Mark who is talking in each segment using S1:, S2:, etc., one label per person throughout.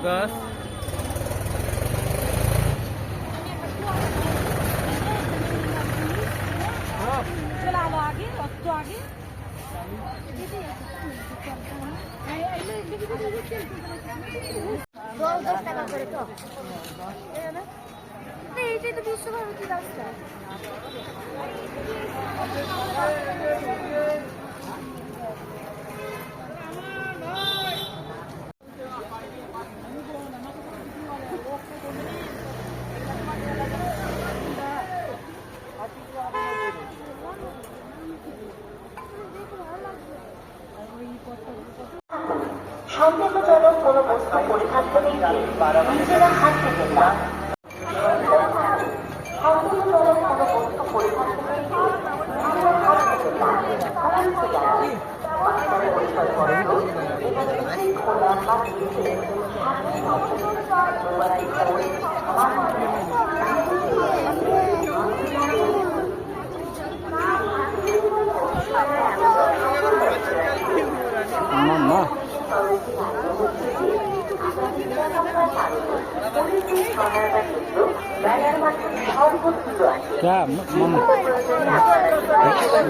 S1: बस
S2: चला आलो आगे तो आगे এইটাই তো বিশ্বভারতী রাস্তা।
S3: সন্দেহজনক কোনো বস্তু পরিধান করে নিজেরা হাত দেবেন না। সন্দেহজনক কোনো বস্তু পরিধান করে নিজেরা হাত দেবেন না। পরিচয়পত্র এবং নিজের খোলা হাত দিয়ে
S1: मामा क्या मामा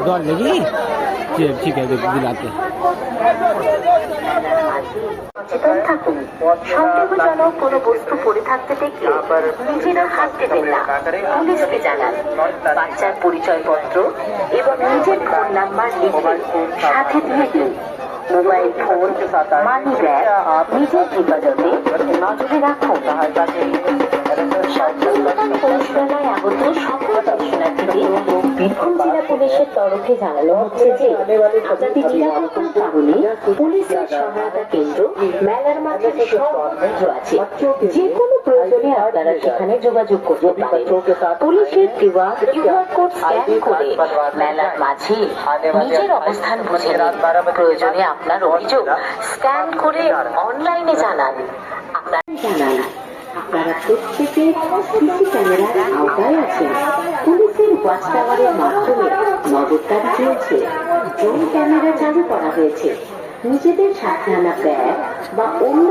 S1: दौड़ लगी? ठीक है दिलाते।
S3: সচেতন থাকুন। সন্দেহজনক কোনো বস্তু পড়ে থাকতে দেখলে নিজেরা হাত দেবেন না, পুলিশকে জানান। বাচ্চার পরিচয়পত্র এবং নিজের ফোন নাম্বার লিখে সাথে দিয়ে দিন। মোবাইল ফোন, মানি ব্যাগ নিজের হেফাজতে নজরে রাখুন। সচেতন পরিচালনায় আগত সকল দর্শনার্থীদের বীরভূম জেলা পুলিশের তরফে জানানো হচ্ছে যে আজাদি নিরাপত্তার কারণে পুলিশের সহায়তা কেন্দ্র মেলার মাঠে সব বন্ধ আছে। যে কোনো প্রয়োজনে আপনারা সেখানে যোগাযোগ করতে পারেন। পুলিশের দেওয়া কিউআর কোড স্ক্যান করে মেলার মাঝে নিজের অবস্থান বুঝে নিন। প্রয়োজনে আপনার অভিযোগ স্ক্যান করে অনলাইনে জানান। আপনারা প্রত্যেকে সিসি ক্যামেরার আওতায় আছেন। পুলিশের ওয়াচ টাওয়ারের মাধ্যমে নজরদারি চলছে। ড্রোন ক্যামেরা চালু করা হয়েছে। নিজেদের সাথে আনা ব্যাগ বা অন্য